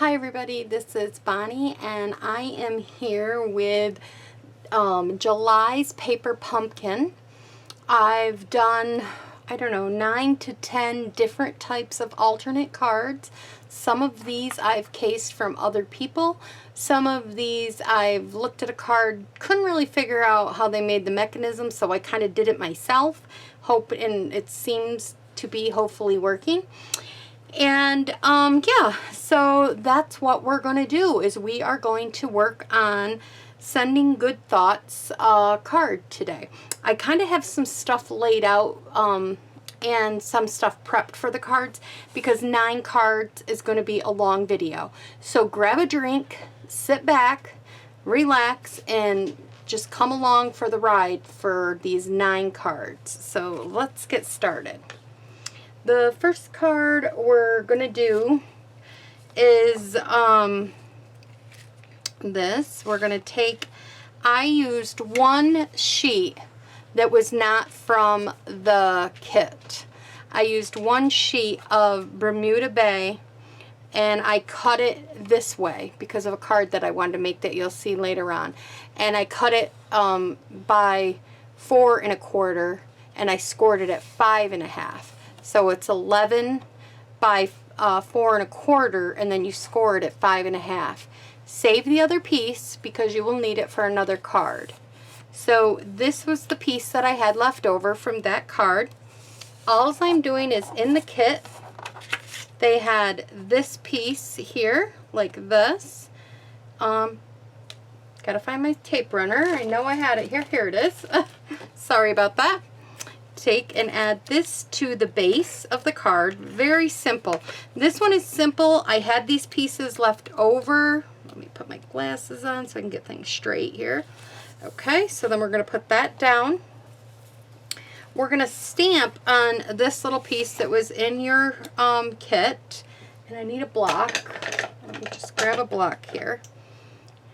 Hi everybody, this is Bonnie and I am here with July's Paper Pumpkin. I've done, I don't know, 9 to 10 different types of alternate cards. Some of these I've cased from other people. Some of these I've looked at a card, couldn't really figure out how they made the mechanism, so I kind of did it myself. And it seems to be hopefully working. And yeah, so that's what we're going to do, is we are going to work on Sending Good Thoughts card today. I kind of have some stuff laid out and some stuff prepped for the cards because 9 cards is going to be a long video. So grab a drink, sit back, relax, and just come along for the ride for these 9 cards. So let's get started. The first card we're going to do is this. We're going to take, I used one sheet that was not from the kit. I used one sheet of Bermuda Bay and I cut it this way because of a card that I wanted to make that you'll see later on. And I cut it by 4 1/4 and I scored it at 5 1/2. So it's 11 by 4 1/4, and then you score it at 5 1/2. Save the other piece because you will need it for another card. So this was the piece that I had left over from that card. All I'm doing is, in the kit, they had this piece here, like this. Gotta find my tape runner. I know I had it here. Here it is. Sorry about that. Take and add this to the base of the card. Very simple. This one is simple. I had these pieces left over. Let me put my glasses on so I can get things straight here. Okay, so then we're going to put that down. We're going to stamp on this little piece that was in your kit. And I need a block. Let me just grab a block here.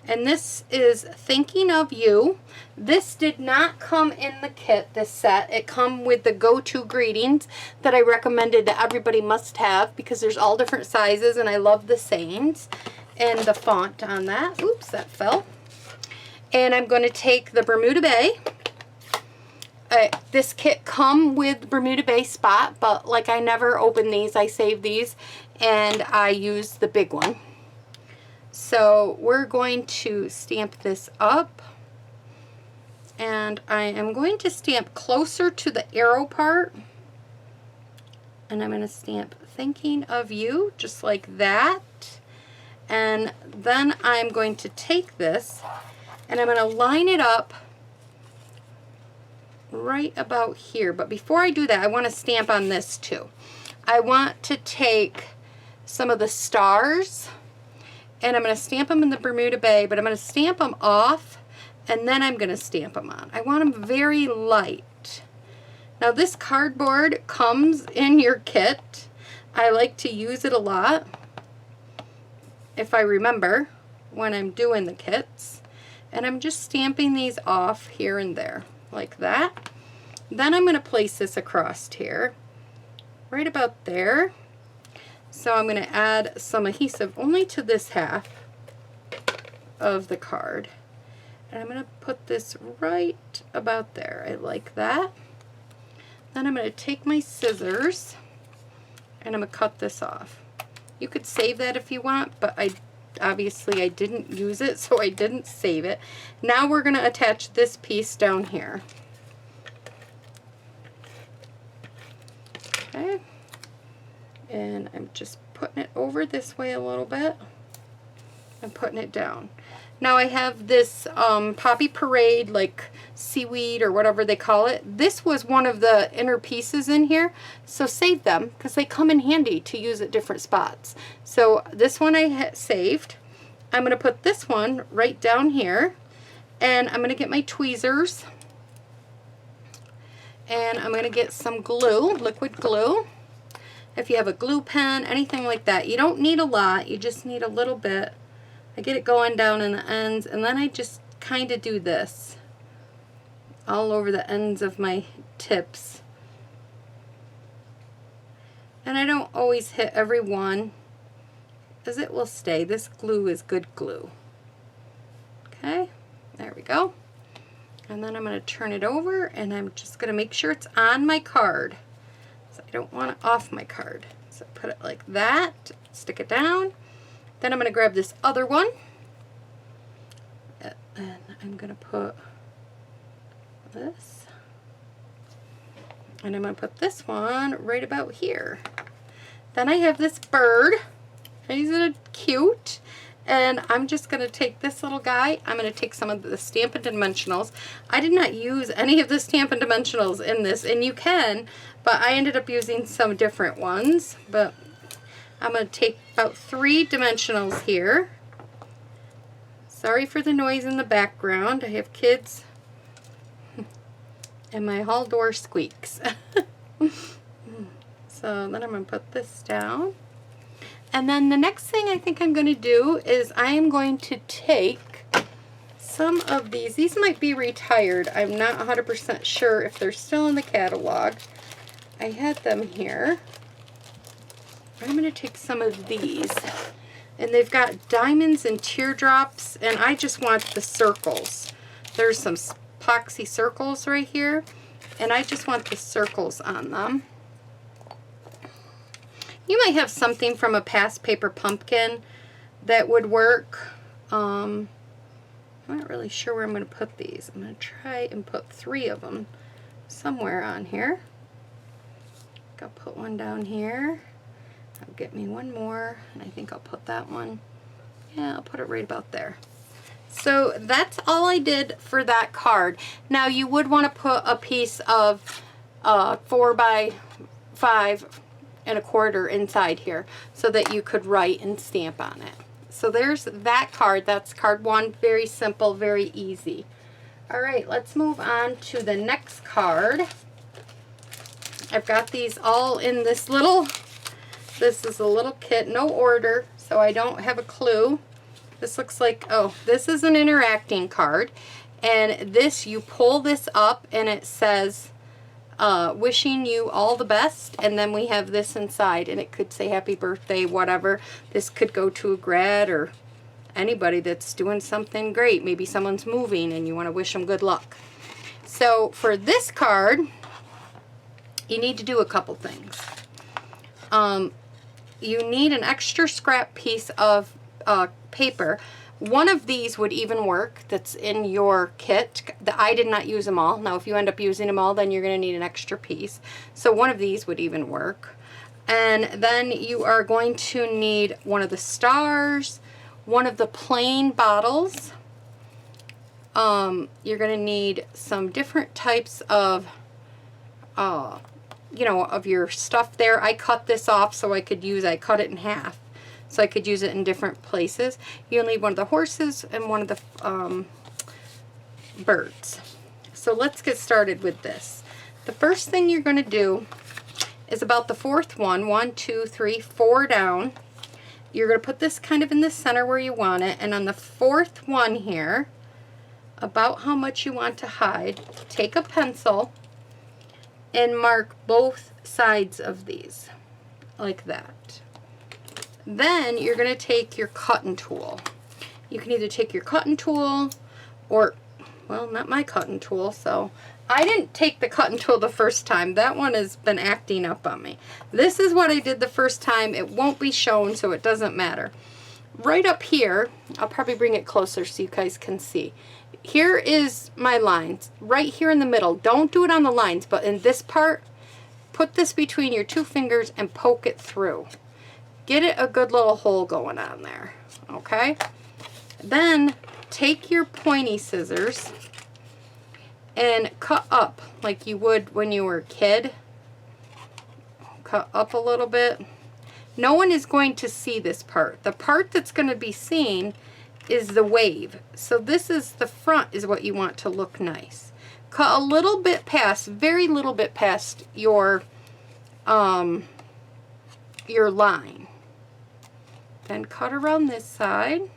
And this is Thinking of You. This did not come in the kit, this set. It come with the go-to greetings that I recommended that everybody must have because there's all different sizes and I love the sayings and the font on that. Oops, that fell. And I'm going to take the Bermuda Bay. This kit come with Bermuda Bay spot, but like I never open these, I save these and I use the big one. So we're going to stamp this up, and I am going to stamp closer to the arrow part, and I'm going to stamp Thinking of You just like that. And then I'm going to take this and I'm going to line it up right about here. But before I do that, I want to stamp on this too. I want to take some of the stars and I'm going to stamp them in the Bermuda Bay, but I'm going to stamp them off, and then I'm going to stamp them on. I want them very light. Now this cardboard comes in your kit. I like to use it a lot, if I remember, when I'm doing the kits. And I'm just stamping these off here and there, like that. Then I'm going to place this across here, right about there. So I'm going to add some adhesive only to this half of the card. And I'm going to put this right about there. I like that. Then I'm going to take my scissors and I'm going to cut this off. You could save that if you want, but obviously I didn't use it, so I didn't save it. Now we're going to attach this piece down here. Okay. And I'm just putting it over this way a little bit and putting it down. Now I have this Poppy Parade, like seaweed or whatever they call it. This was one of the inner pieces in here, so save them because they come in handy to use at different spots. So this one I saved. I'm going to put this one right down here, and I'm going to get my tweezers, and I'm going to get some glue, liquid glue. If you have a glue pen, anything like that. You don't need a lot, you just need a little bit. I get it going down in the ends, and then I just kind of do this all over the ends of my tips. And I don't always hit every one. as it will stay. This glue is good glue. Okay, there we go. And then I'm going to turn it over, and I'm just going to make sure it's on my card. So I don't want it off my card. So put it like that, stick it down. Then I'm going to grab this other one, and I'm going to put this, and I'm going to put this one right about here. Then I have this bird. Isn't it cute? And I'm just going to take this little guy. I'm going to take some of the Stampin' Dimensionals. I did not use any of the Stampin' Dimensionals in this, and you can, but I ended up using some different ones. But I'm going to take about 3 dimensionals here. Sorry for the noise in the background. I have kids, and my hall door squeaks. So then I'm going to put this down. And then the next thing I think I'm going to do is I am going to take some of these. These might be retired. I'm not 100% sure if they're still in the catalog. I had them here. I'm going to take some of these. And they've got diamonds and teardrops, and I just want the circles. There's some epoxy circles right here, and I just want the circles on them. You might have something from a past paper pumpkin that would work. I'm not really sure where I'm going to put these. I'm going to try and put 3 of them somewhere on here. I'll put one down here. I'll get me one more, and I think I'll put that one. Yeah, I'll put it right about there. So that's all I did for that card. Now you would want to put a piece of 4 by 5 and a quarter inside here so that you could write and stamp on it. So there's that card. That's card 1. Very simple, very easy. All right, let's move on to the next card. I've got these all in this little, this is a little kit, no order, so I don't have a clue. This looks like, oh, this is an interacting card, and this, you pull this up and it says, wishing you all the best, and then we have this inside, and it could say happy birthday, whatever. This could go to a grad or anybody that's doing something great. Maybe someone's moving and you want to wish them good luck. So for this card, you need to do a couple things. You need an extra scrap piece of paper. One of these would even work that's in your kit. I did not use them all. Now if you end up using them all, then you're going to need an extra piece. So one of these would even work. And then you are going to need one of the stars, one of the plain bottles. You're going to need some different types of, you know, of your stuff there. I cut this off so I cut it in half, so I could use it in different places. You'll need one of the horses and one of the birds. So let's get started with this. The first thing you're going to do is about the 4th one, 1, 2, 3, 4 down. You're going to put this kind of in the center where you want it, and on the 4th one here, about how much you want to hide, take a pencil and mark both sides of these, like that. Then you're going to take your cutting tool. You can either take your cutting tool or, well, not my cutting tool, so I didn't take the cutting tool the first time. That one has been acting up on me. This is what I did the first time. It won't be shown, so it doesn't matter. Right up here, I'll probably bring it closer so you guys can see. Here is my lines, right here in the middle. Don't do it on the lines, but in this part, put this between your 2 fingers and poke it through. Get it a good little hole going on there, okay? Then take your pointy scissors and cut up like you would when you were a kid. Cut up a little bit. No one is going to see this part. The part that's going to be seen is the wave. So this is the front is what you want to look nice. Cut a little bit past, very little bit past your line. Then cut around this side.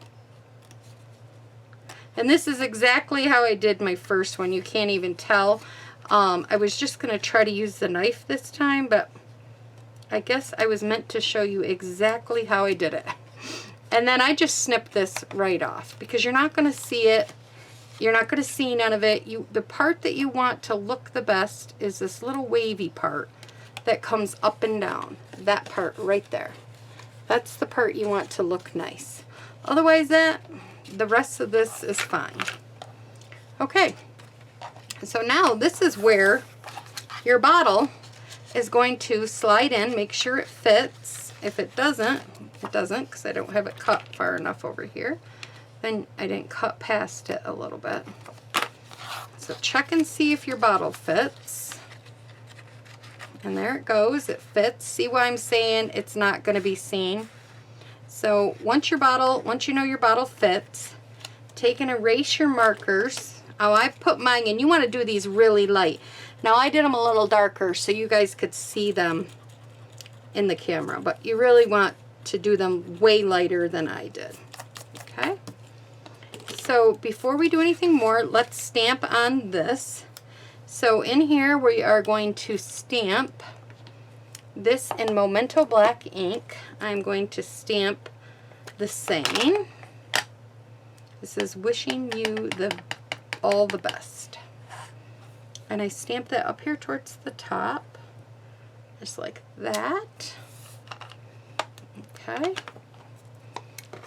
And this is exactly how I did my first one. You can't even tell. I was just going to try to use the knife this time, but I guess I was meant to show you exactly how I did it. And then I just snip this right off because you're not going to see it. You're not going to see none of it. The part that you want to look the best is this little wavy part that comes up and down. That part right there. That's the part you want to look nice. Otherwise, the rest of this is fine. Okay. So now this is where your bottle is going to slide in. Make sure it fits. If it doesn't because I don't have it cut far enough over here. Then I didn't cut past it a little bit. So check and see if your bottle fits. And there it goes, it fits. See why I'm saying it's not going to be seen? So once you know your bottle fits, take and erase your markers. Oh, I've put mine in. You want to do these really light. Now I did them a little darker so you guys could see them in the camera, but you really want to do them way lighter than I did. Okay? So before we do anything more, let's stamp on this. So in here we are going to stamp this in Memento Black ink. I'm going to stamp the saying. This is wishing you all the best. And I stamp that up here towards the top, just like that. Okay.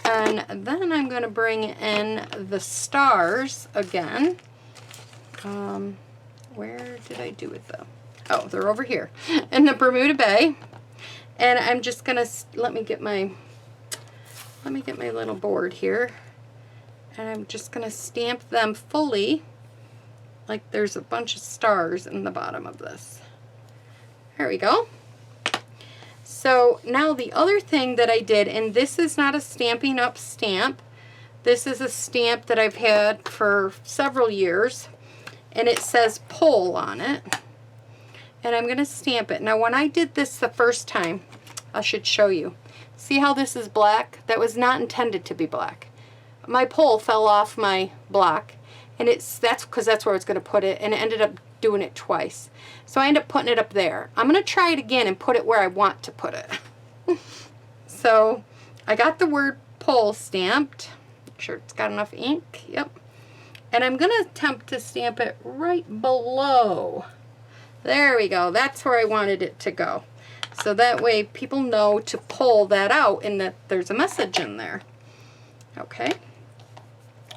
And then I'm going to bring in the stars again. Where did I do it though? Oh, they're over here in the Bermuda Bay. And I'm just going to, let me get my little board here. And I'm just going to stamp them fully, like there's a bunch of stars in the bottom of this. There we go. So now the other thing that I did, and this is not a Stampin' Up! Stamp. This is a stamp that I've had for several years, and it says Pull on it. And I'm going to stamp it. Now when I did this the first time, I should show you. See how this is black? That was not intended to be black. My pole fell off my block, and that's because that's where I was going to put it, and it ended up doing it twice. So I ended up putting it up there. I'm going to try it again and put it where I want to put it. So I got the word pull stamped. Make sure it's got enough ink. Yep. And I'm going to attempt to stamp it right below. There we go. That's where I wanted it to go. So that way people know to pull that out and that there's a message in there. Okay.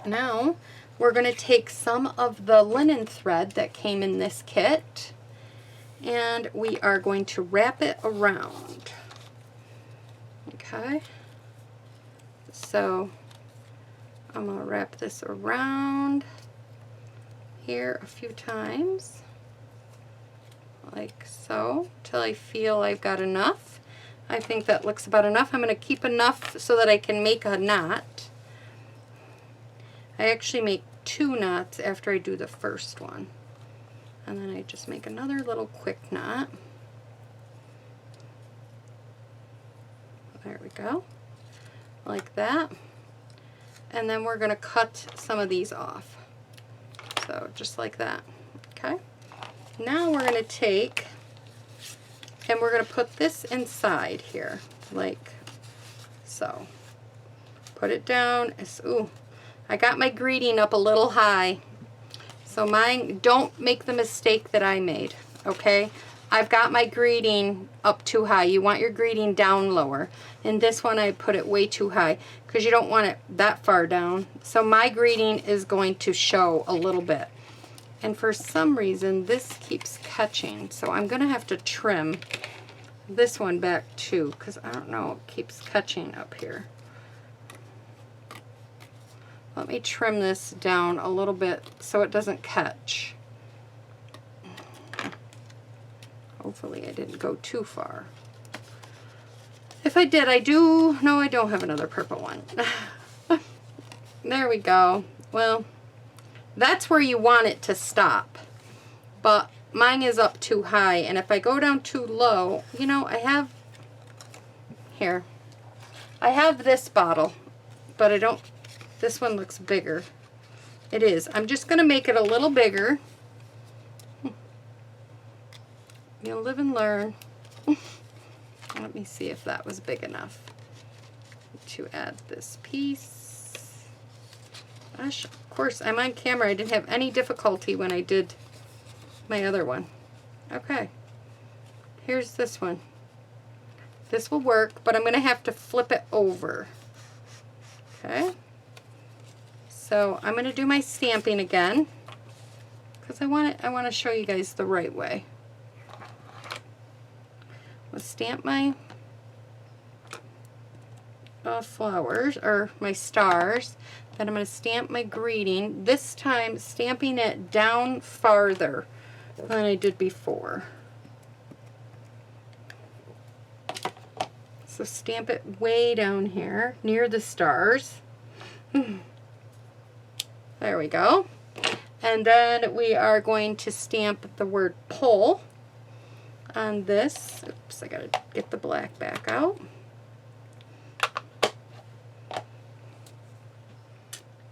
Now we're going to take some of the linen thread that came in this kit, and we are going to wrap it around. Okay. So I'm going to wrap this around here a few times, like so, till I feel I've got enough. I think that looks about enough. I'm going to keep enough so that I can make a knot. I actually make 2 knots after I do the first one. And then I just make another little quick knot. There we go. Like that. And then we're going to cut some of these off. So just like that. Okay. Now we're going to take and we're going to put this inside here, like so. Put it down. Ooh, I got my greeting up a little high. So mine, don't make the mistake that I made, okay? I've got my greeting up too high. You want your greeting down lower. In this one, I put it way too high because you don't want it that far down. So my greeting is going to show a little bit. And for some reason, this keeps catching. So I'm going to have to trim this one back too, because I don't know, it keeps catching up here. Let me trim this down a little bit so it doesn't catch. Hopefully I didn't go too far. If I did, no, I don't have another purple one. There we go. Well, that's where you want it to stop. But mine is up too high, and if I go down too low, you know, I have this bottle, but I don't, this one looks bigger. It is. I'm just going to make it a little bigger. You'll live and learn. Let me see if that was big enough. to add this piece. Gosh, of course, I'm on camera. I didn't have any difficulty when I did my other one. Okay, here's this one. This will work, but I'm going to have to flip it over. Okay, so I'm going to do my stamping again because I want to show you guys the right way. I'll stamp my flowers, or my stars. Then I'm going to stamp my greeting, this time stamping it down farther than I did before. So stamp it way down here near the stars. There we go. And then we are going to stamp the word pull on this. Oops, I gotta get the black back out.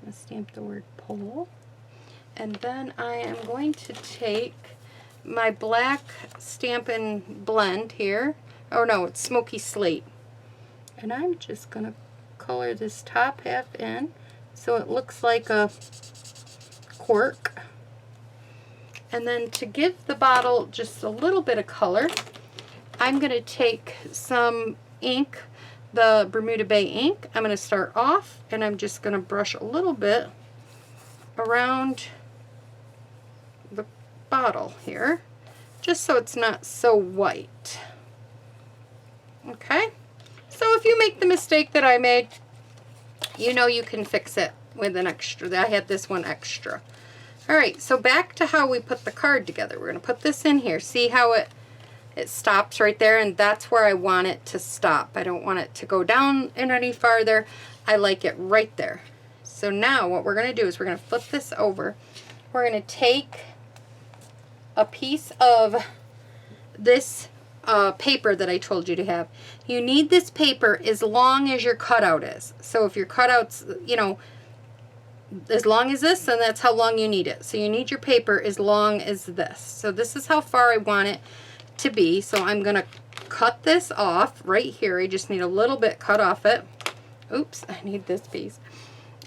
I'll stamp the word pull. And then I am going to take my black Stampin' Blend here. Oh no, it's Smoky Slate. And I'm just gonna color this top half in so it looks like a cork. And then to give the bottle just a little bit of color, I'm going to take some ink, the Bermuda Bay ink. I'm going to start off and I'm just going to brush a little bit around the bottle here, just so it's not so white. Okay, so if you make the mistake that I made, you know you can fix it with an extra. I had this one extra. Alright, so back to how we put the card together. We're going to put this in here. See how it stops right there? And that's where I want it to stop. I don't want it to go down any farther. I like it right there. So now what we're going to do is we're going to flip this over. We're going to take a piece of this paper that I told you to have. You need this paper as long as your cutout is. So if your cutout's, you know, as long as this, then that's how long you need it. So you need your paper as long as this. So this is how far I want it to be. So I'm going to cut this off right here. I just need a little bit cut off it. Oops, I need this piece.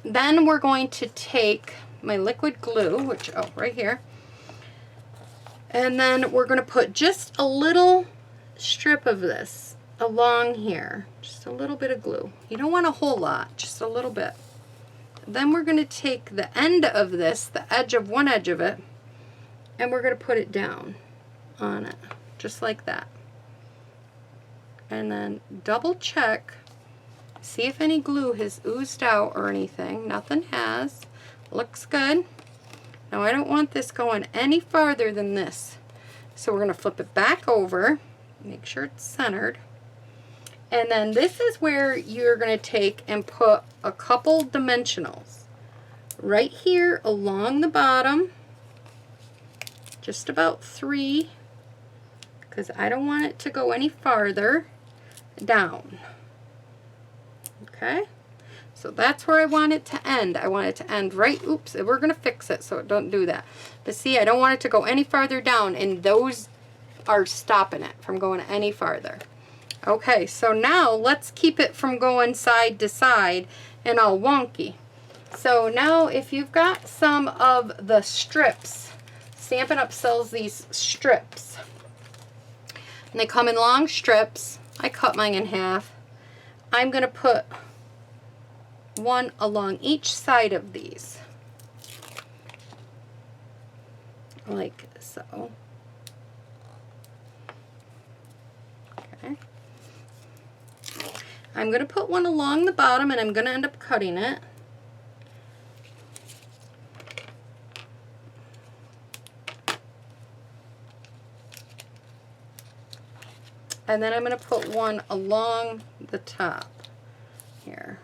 Then we're going to take my liquid glue, which, oh, right here. And then we're going to put just a little strip of this along here. Just a little bit of glue. You don't want a whole lot, just a little bit. Then we're going to take the end of this, the edge of one edge of it, and we're going to put it down on it, just like that. And then double check, see if any glue has oozed out or anything. Nothing has. Looks good. Now I don't want this going any farther than this. So we're going to flip it back over, make sure it's centered. And then this is where you're going to take and put a couple dimensionals right here along the bottom, just about 3, because I don't want it to go any farther down. Okay, so that's where I want it to end. I want it to end right, oops, we're going to fix it so it don't do that. But see, I don't want it to go any farther down, and those are stopping it from going any farther. Okay, so now let's keep it from going side to side and all wonky. So now if you've got some of the strips, Stampin' Up! Sells these strips. And they come in long strips. I cut mine in half. I'm going to put one along each side of these. Like so. Okay. I'm going to put one along the bottom and I'm going to end up cutting it. And then I'm going to put one along the top here.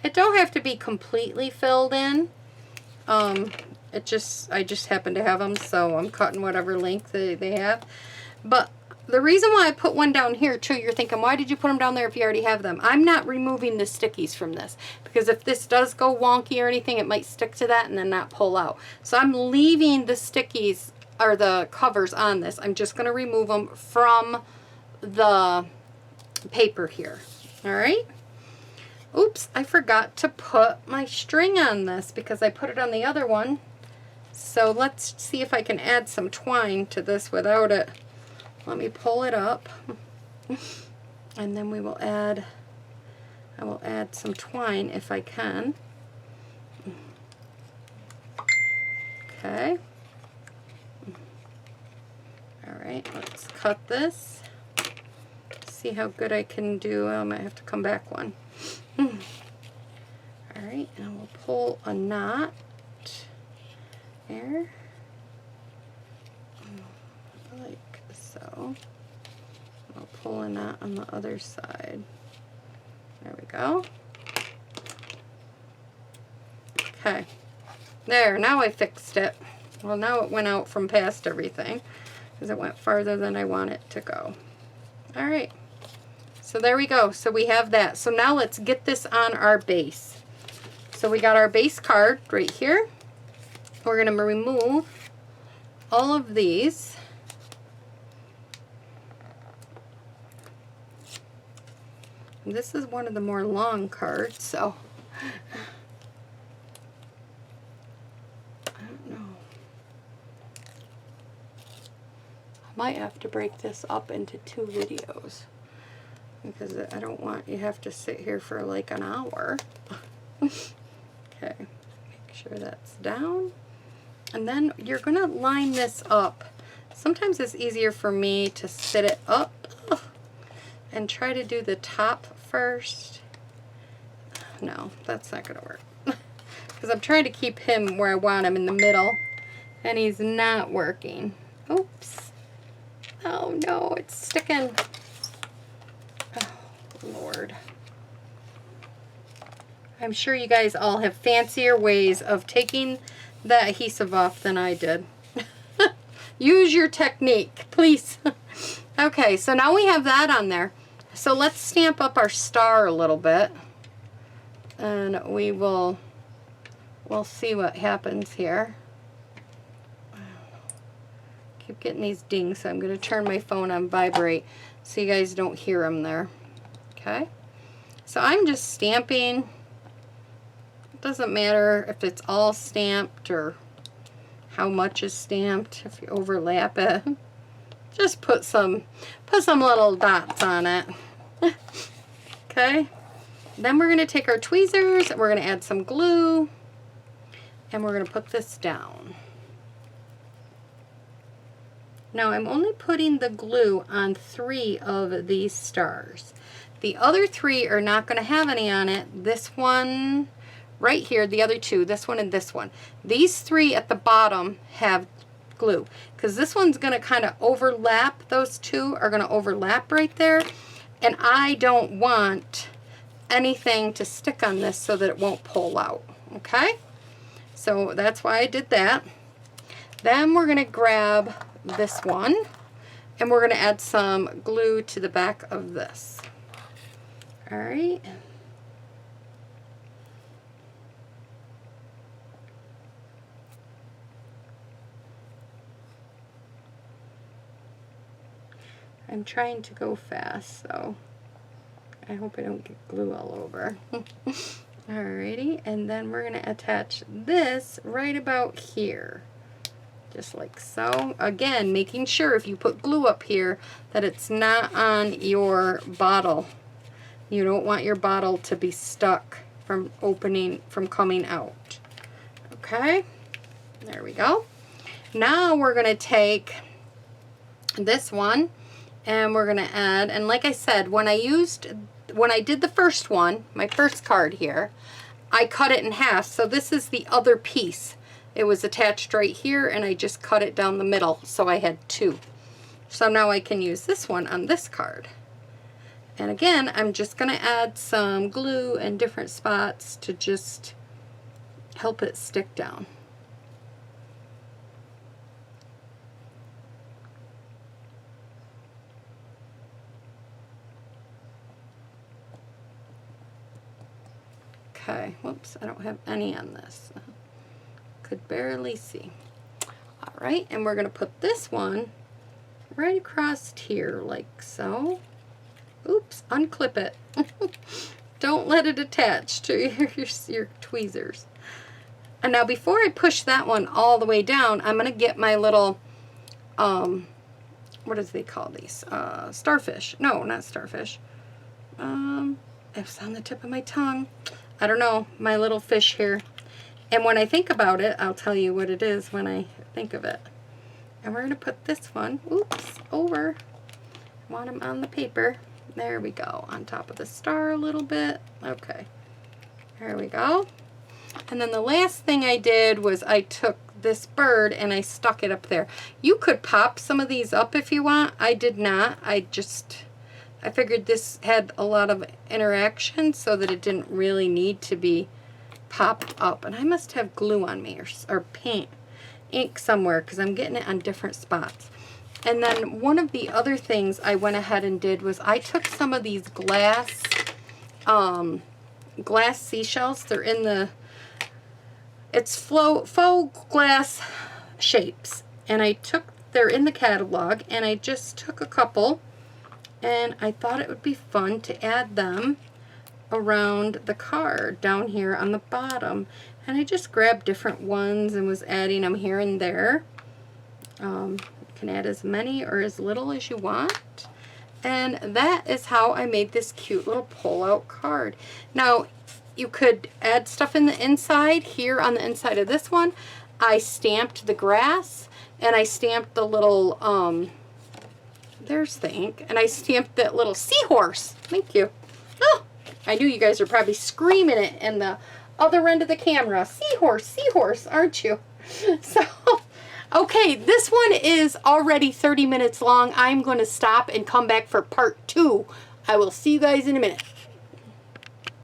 It don't have to be completely filled in. I just happen to have them, so I'm cutting whatever length they have. But the reason why I put one down here too, you're thinking, why did you put them down there if you already have them? I'm not removing the stickies from this, because if this does go wonky or anything, it might stick to that and then not pull out. So I'm leaving the stickies or the covers on this. I'm just going to remove them from the paper here. All right. Oops, I forgot to put my string on this because I put it on the other one. So let's see if I can add some twine to this without it. Let me pull it up. And then we will add, I will add some twine if I can. Okay. Alright, let's cut this. See how good I can do. I might have to come back one. Alright, and we'll pull a knot there. Like so. I'll pull a knot on the other side. There we go. Okay. There, now I fixed it. Well, now it went out from past everything because it went farther than I want it to go. Alright. So there we go. So we have that. So now let's get this on our base. So we got our base card right here. We're going to remove all of these. And this is one of the more long cards, so I don't know. I might have to break this up into 2 videos because I don't want you have to sit here for like an hour. Okay, make sure that's down. And then you're going to line this up. Sometimes it's easier for me to sit it up and try to do the top first. No, that's not going to work. Because I'm trying to keep him where I want him in the middle. And he's not working. Oops. Oh no, it's sticking. Oh, Lord. I'm sure you guys all have fancier ways of taking the adhesive off than I did. Use your technique, please. Okay, so now we have that on there. So let's stamp up our star a little bit. And we'll see what happens here. Keep getting these dings, so I'm going to turn my phone on vibrate so you guys don't hear them there. Okay? So I'm just stamping. It doesn't matter if it's all stamped or how much is stamped, if you overlap it. Just put some little dots on it. Okay? Then we're going to take our tweezers, we're going to add some glue, and we're going to put this down. Now I'm only putting the glue on 3 of these stars. The other 3 are not going to have any on it. This one right here, the other 2, this one and this one. These 3 at the bottom have glue because this one's going to kind of overlap. Those 2 are going to overlap right there, and I don't want anything to stick on this so that it won't pull out. Okay, so that's why I did that. Then we're going to grab this one and we're going to add some glue to the back of this. All right. I'm trying to go fast, so I hope I don't get glue all over. Alrighty, and then we're going to attach this right about here. Just like so. Again, making sure if you put glue up here that it's not on your bottle. You don't want your bottle to be stuck from coming out. Okay, there we go. Now we're going to take this one and we're going to add, and like I said, when I did the first one, my first card here, I cut it in half. So this is the other piece. It was attached right here and I just cut it down the middle, so I had 2. So now I can use this one on this card. And again, I'm just going to add some glue in different spots to just help it stick down. Okay, whoops, I don't have any on this. Could barely see. All right, and we're going to put this one right across here like so. Oops, unclip it. Don't let it attach to your tweezers. And now before I push that one all the way down, I'm going to get my little, what do they call these? Starfish. No, not starfish. It's on the tip of my tongue. I don't know, my little fish here. And when I think about it, I'll tell you what it is when I think of it. And we're going to put this one, oops, over. I want them on the paper. There we go, on top of the star a little bit. Okay, there we go. And then the last thing I did was I took this bird and I stuck it up there. You could pop some of these up if you want. I did not. I figured this had a lot of interaction so that it didn't really need to be popped up. And I must have glue on me or paint, ink somewhere, because I'm getting it on different spots. And then one of the other things I went ahead and did was I took some of these glass seashells. They're in the, it's faux glass shapes. And they're in the catalog, and I just took a couple, and I thought it would be fun to add them around the card down here on the bottom. And I just grabbed different ones and was adding them here and there. You can add as many or as little as you want. And that is how I made this cute little pull-out card. Now, you could add stuff in the inside. Here on the inside of this one, I stamped the grass, and I stamped the little, there's the ink, and I stamped that little seahorse. Thank you. Oh, I knew you guys are probably screaming it in the other end of the camera. Seahorse, seahorse, aren't you? So, okay, this one is already 30 minutes long. I'm going to stop and come back for part 2. I will see you guys in a minute.